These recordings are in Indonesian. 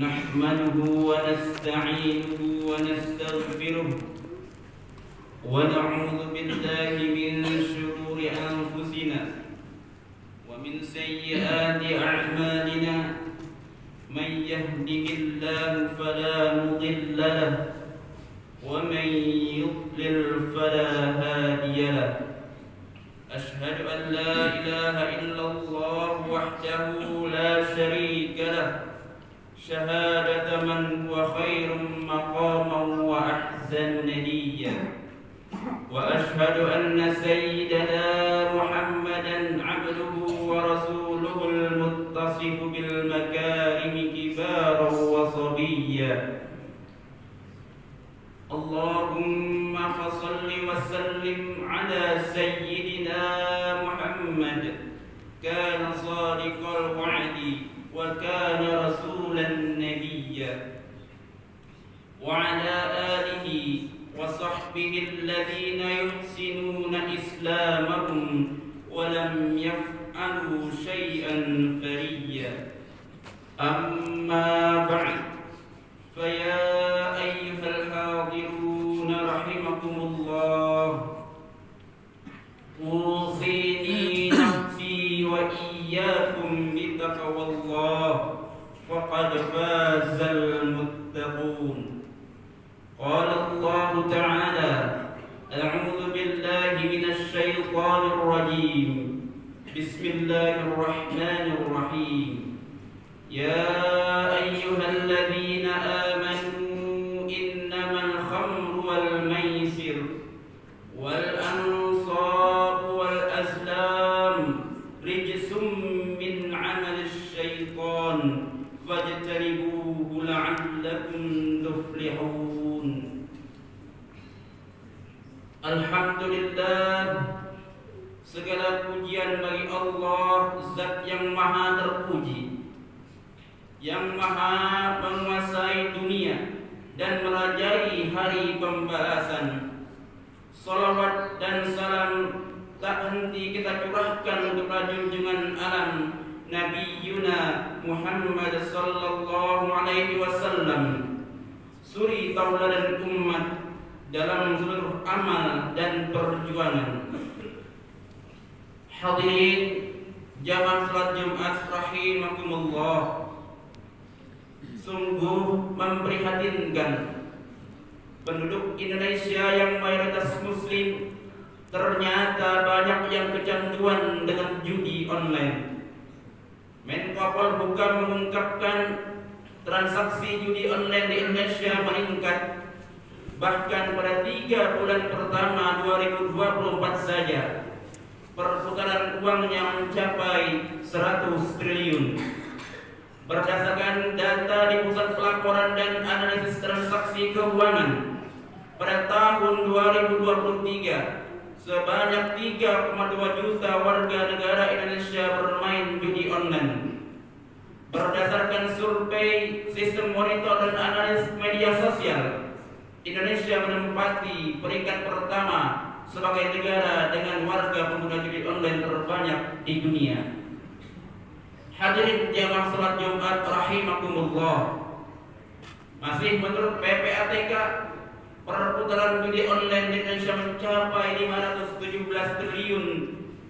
نحمده ونستعينه ونستغفره ونعوذ بالله من شرور أنفسنا ومن سيئات أعمالنا من يهده الله فلا مضل له ومن يضلل فلا هادي له أشهد أن لا إله إلا الله وحده لا شريك له شهادة من هو خير مقاما وأحسن نديا وأشهد أن سيدنا محمدا عبده ورسوله المتصف بالمكارم كبارا وصبيا اللهم فصل وسلم على سيدنا محمد كان صادق الوعد وكان رسولا نبيا وعلى آله وصحبه الذين يحسنون إسلامهم ولم يفعلوا شيئا فريا أما بعد فيا أيها الحاضرون رحمكم الله أوصيني نفسي وإياكم بتقوى الله فقد فاز المتقون قال الله تعالى أعوذ بالله من الشيطان الرجيم بسم الله الرحمن الرحيم يا أيها الذين آمنوا إنما الخمر والميسر والأنصاب والأزلام رجس من عمل الشيطان فاجتنبوه لعلكم تفلحون Alhamdulillah, segala pujian bagi Allah, Zat yang maha terpuji, yang maha menguasai dunia dan merajai hari pembalasan. Salawat dan salam tak henti kita curahkan kepada junjungan alam Nabiyyuna Muhammad sallallahu alaihi wasallam, suri tauladan umat dalam seluruh amal dan perjuangan. Hadirin jamaah salat Jumat rahimakumullah, sungguh memprihatinkan penduduk Indonesia yang mayoritas muslim ternyata banyak yang kecanduan dengan judi online. Menko Polhukam mengungkapkan transaksi judi online di Indonesia meningkat. Bahkan pada 3 bulan pertama 2024 saja perputaran uangnya mencapai 100 triliun. Berdasarkan data di Pusat Pelaporan dan Analisis Transaksi Keuangan, pada tahun 2023 sebanyak 3,2 juta warga negara Indonesia bermain judi online. Berdasarkan survei Sistem Monitor dan Analisis Media Sosial, Indonesia menempati peringkat pertama sebagai negara dengan warga pengguna judi online terbanyak di dunia. Hadirin jamaah salat Jumat rahimakumullah, masih menurut PPATK, perputaran judi online di Indonesia mencapai 517 triliun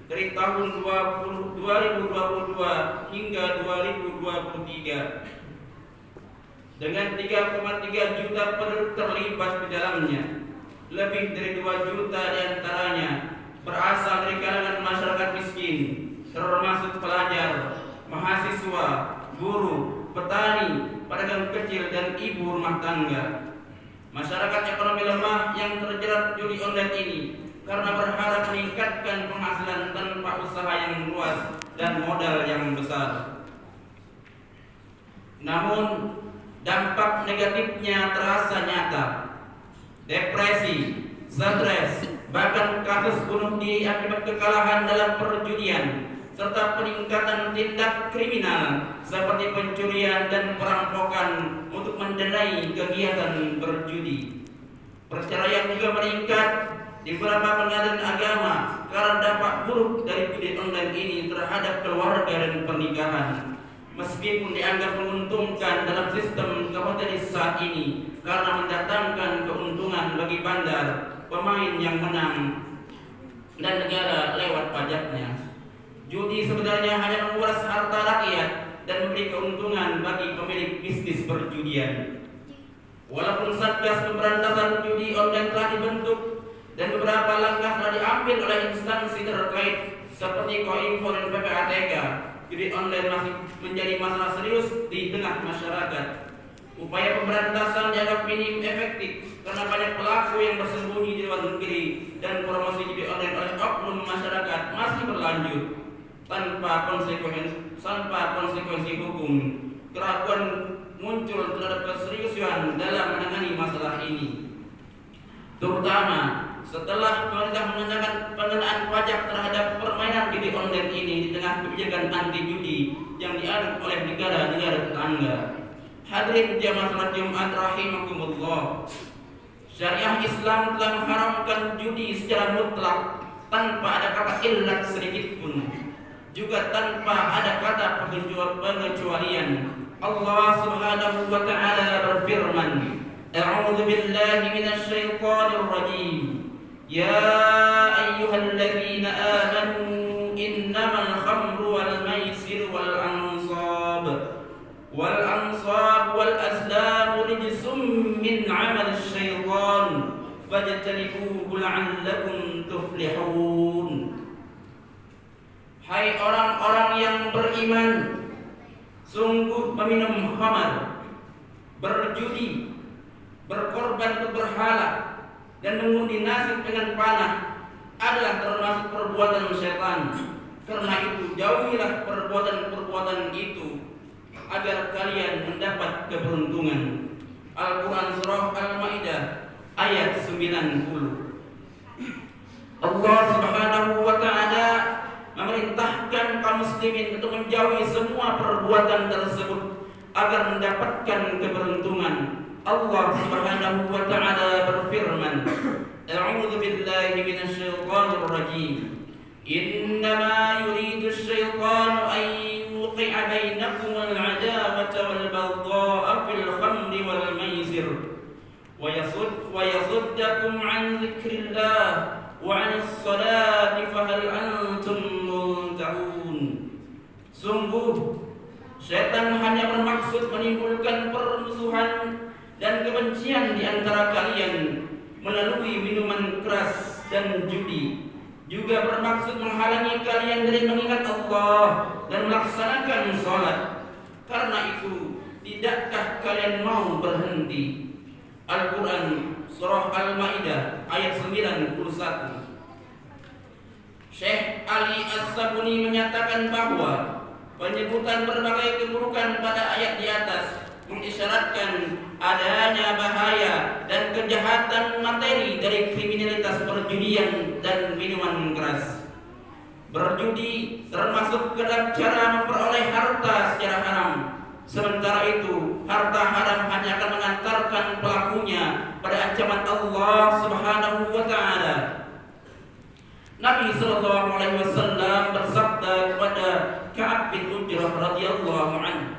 dari tahun 2022 hingga 2023. Dengan 3,3 juta penduduk terlibat di dalamnya, lebih dari 2 juta diantaranya berasal dari kalangan masyarakat miskin, termasuk pelajar, mahasiswa, buruh, petani, pedagang kecil, dan ibu rumah tangga. Masyarakat ekonomi lemah yang terjerat judi online ini karena berharap meningkatkan penghasilan tanpa usaha yang luas dan modal yang besar. Namun dampak negatifnya terasa nyata. Depresi, stres, bahkan kasus bunuh diri akibat kekalahan dalam perjudian, serta peningkatan tindak kriminal seperti pencurian dan perampokan untuk mendanai kegiatan berjudi. Perceraian juga meningkat di beberapa pengadilan agama karena dampak buruk dari judi online ini terhadap keluarga dan pernikahan. meskipun dianggap menguntungkan dalam sistem kapitalis saat ini karena mendatangkan keuntungan bagi bandar, pemain yang menang, dan negara lewat pajaknya. Judi sebenarnya hanya menguras harta rakyat dan memberi keuntungan bagi pemilik bisnis perjudian. Walaupun Satgas Pemberantasan Judi Online telah dibentuk dan beberapa langkah telah diambil oleh instansi terkait seperti Kominfo dan PPATK, judi online masih menjadi masalah serius di tengah masyarakat. Upaya pemberantasan dianggap minim efektif karena banyak pelaku yang bersembunyi di luar negeri dan promosi judi online oleh oknum masyarakat masih berlanjut tanpa konsekuensi hukum. Keraguan muncul terhadap keseriusan dalam menangani masalah ini, terutama setelah pemerintah mengenakan pengenaan pajak terhadap permainan judi online ini di tengah kebijakan anti judi yang diadopsi oleh negara-negara tetangga. Hadirin jamaah salat Jumat rahimakumullah, syariah Islam telah mengharamkan judi secara mutlak tanpa ada kata illat sedikit pun, juga tanpa ada kata pengecualian. Allah Subhanahu wa taala berfirman, A'udzu billahi minasy syaithanir rajim. Ya ayyuhalladzina amanu innamal khamru wal maisir wal ansab wal azlam rijsum min 'amali syaitan fajtanibuhu la'allakum tuflihun. Hai orang-orang yang beriman, sungguh meminum khamar, berjudi, berkorban ke berhala, dan mengundi nasib dengan panah adalah termasuk perbuatan syaitan. Karena itu jauhilah perbuatan-perbuatan itu agar kalian mendapat keberuntungan. Al-Quran Surah Al-Ma'idah ayat 90. Allah Subhanahu wa ta'ala memerintahkan kaum muslimin untuk menjauhi semua perbuatan tersebut agar mendapatkan keberuntungan. Allah Subhanahu wa ta'ala berfirman, A'udzu billahi minasy syaithanir rajim. Innama yuridu asy-syaitanu an yuqi'a bainakum al-'adawata wal baghdha'a fil khamri wal maisir wa yasuddakum 'an dzikrillah wa 'anis salati fahal antum muntahun. Sungguh setan hanya bermaksud menimbulkan permusuhan dan kebencian di antara kalian melalui minuman keras dan judi, juga bermaksud menghalangi kalian dari mengingat Allah dan melaksanakan sholat. Karena itu, tidakkah kalian mau berhenti? Al-Quran Surah Al-Ma'idah ayat 91. Syekh Ali As-Sabuni menyatakan bahwa penyebutan berbagai keburukan pada ayat di atas mengisyaratkan adanya bahaya dan kejahatan materi dari kriminalitas perjudian dan minuman keras. Berjudi termasuk ke dalam cara memperoleh harta secara haram. Sementara itu, harta haram hanya akan mengantarkan pelakunya pada ancaman Allah Subhanahu wa ta'ala. Nabi sallallahu alaihi wasallam bersabda kepada Ka'ab bin Ujrah radhiyallahu anhu,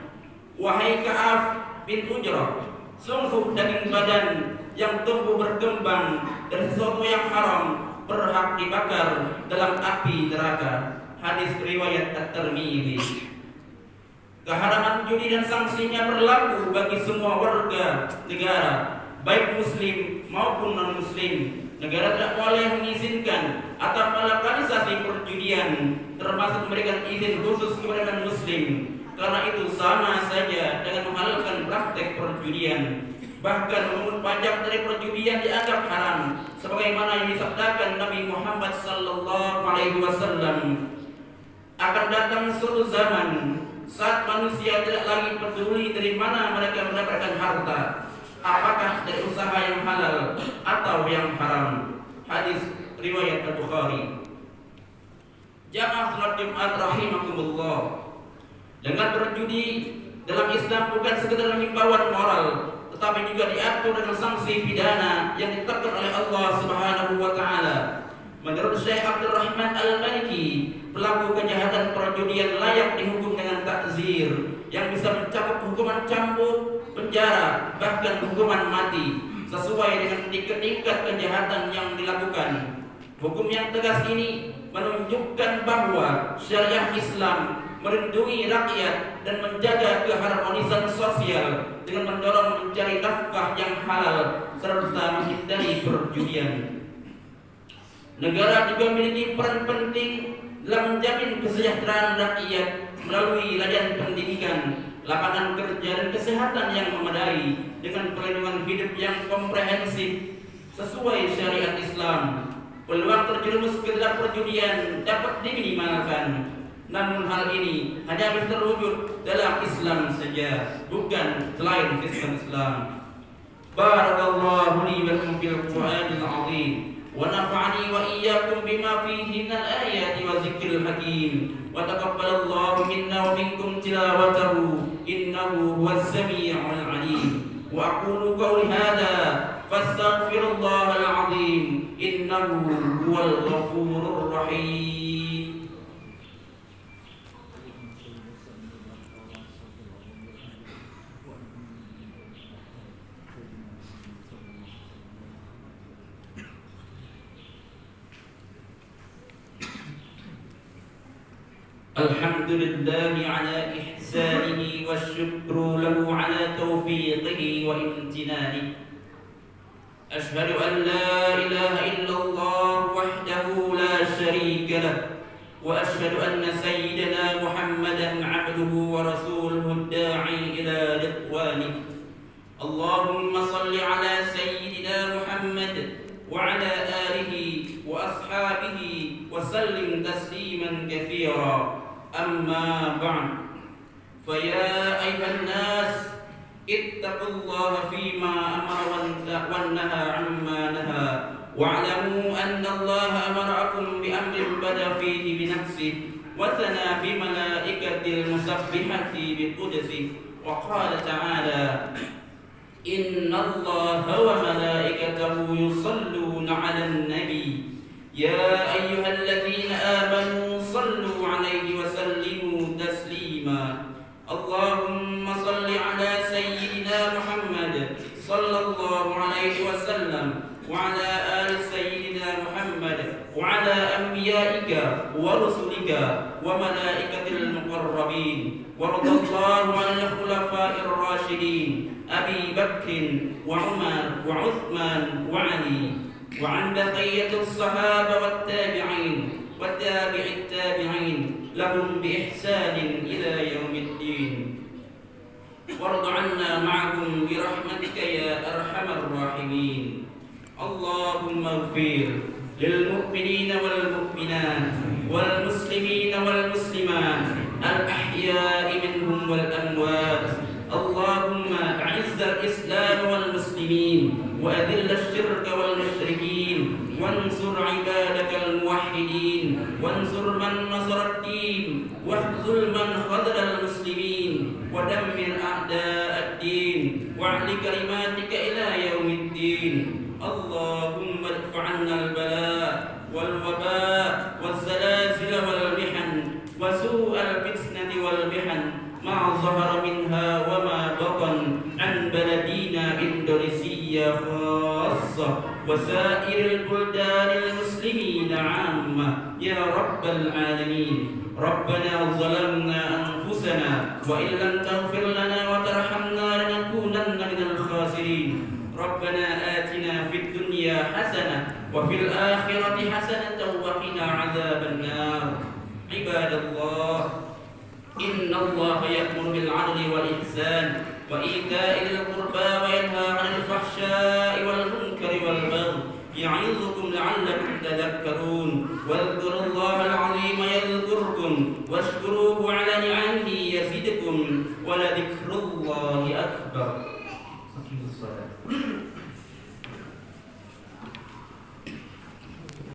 "Wahai Ka'ab bin Ujrah, sungguh daging badan yang tumbuh berkembang dari sesuatu yang haram berhak dibakar dalam api neraka." Hadis riwayat At-Tirmidzi. Keharaman judi dan sanksinya berlaku bagi semua warga negara, baik muslim maupun non-muslim. Negara tidak boleh mengizinkan atau melokalisasi perjudian, termasuk memberikan izin khusus kepada non-muslim. Karena itu sama saja dengan menghalalkan praktek perjudian. Bahkan memungut pajak dari perjudian dianggap haram, sebagaimana yang disabdakan Nabi Muhammad sallallahu alaihi wasallam. Akan datang suatu zaman saat manusia tidak lagi peduli dari mana mereka mendapatkan harta, apakah dari usaha yang halal atau yang haram. Hadis riwayat Al-Bukhari. Jamaah salat Jumat rahimakumullah, dengan berjudi dalam Islam bukan sekedar himbauan moral, tetapi juga diatur dengan sanksi pidana yang ditetapkan oleh Allah Subhanahu wa ta'ala. Menurut Syekh Abdurrahman Al-Maliki, pelaku kejahatan perjudian layak dihukum dengan takzir, yang bisa mencakup hukuman cambuk, penjara, bahkan hukuman mati sesuai dengan tingkat kejahatan yang dilakukan. Hukum yang tegas ini menunjukkan bahwa syariah Islam melindungi rakyat dan menjaga keharmonisan sosial dengan mendorong mencari nafkah yang halal serta menghindari perjudian. Negara juga memiliki peran penting dalam menjamin kesejahteraan rakyat melalui layanan pendidikan, lapangan kerja dan kesehatan yang memadai dengan perlindungan hidup yang komprehensif sesuai syariat Islam. Peluang terjerumus ke dalam perjudian dapat diminimalkan. Namun hal ini hanya bisa terwujud dalam Islam saja, bukan selain sistem Islam. Barakallahu li wa lakum fil Qur'anil 'azim wa nafa'ani wa iyyakum bima fihi minal ayati wa zikril hakim wa taqabbalallahu minna wa minkum tilawatahu innahu huwas samii'ul 'alim. Wa aqulu qawli hadha fastaghfirullahal 'azim innahu huwal ghafurur rahim. Alhamdulillah ala ihsanihi wa syukru lahu ala taufiqihi wa imtinanihi. Ashhadu an la ilaha illallah wahdahu la syarika lah wa ashhadu anna sayyidina Muhammadan abduhu wa rasuluhu ad-da'i ila ridwanih. Allahumma salli ala sayyidina Muhammad wa ala alihi wa ashabihi wa sallim tasliman katsira. أما بعد فيا أيها الناس اتقوا الله فيما أمر ونهى عما نهى واعلموا أن الله أمركم بأمر بدأ فيه بنفسه وثنى بملائكة المسبحة بقدسه وقال تعالى إن الله وملائكته يصلون على النبي يا أيها الذين آمنوا صلوا عليه وسلموا تسليما. اللهم صل على سيدنا محمد صلى الله عليه وسلم وعلى آل سيدنا محمد وعلى أنبيائك ورسلك وملائكة المقربين. وارض الله عن الخلفاء الراشدين أبي بكر وعمر وعثمان وعلي وعن بقية الصحابة والتابعين وتابع التابعين لهم بإحسان إلى يوم الدين. وارض عنا معهم برحمتك يا أرحم الراحمين. اللهم اغفر للمؤمنين والمؤمنات والمسلمين والمسلمات الأحياء منهم والأموات. اللهم أعز الإسلام والمسلمين وأذل الشرك والمشركين وانصر عبادك الموحدين وانصر من نصر الدين واخذل من خذل المسلمين ودمر أعداء الدين واعل كلماتك إلى يوم الدين. اللهم ادفع عنا البلاء والوباء والزلازل والمحن وسوء الفتنة والمحن ما ظهر منها وما بطن عن بلدنا إندونيسيا خاصة وسائر البلدان المسلمين عامة يا رب العالمين. ربنا ظلمنا أنفسنا وإن لم تغفر لنا وترحمنا لنكونن من الخاسرين. ربنا آتنا في الدنيا حسنة وفي الآخرة حسنة وقنا عذاب النار. عباد الله إن الله يأمر بالعدل والإحسان وإيتاء ذي القربى وينهى عن الفحشاء والمنكر والبغي يعظكم لعلكم تذكرون. واذكروا الله العظيم يذكركم واشكروه على نعمه يزدكم ولذكر الله أكبر.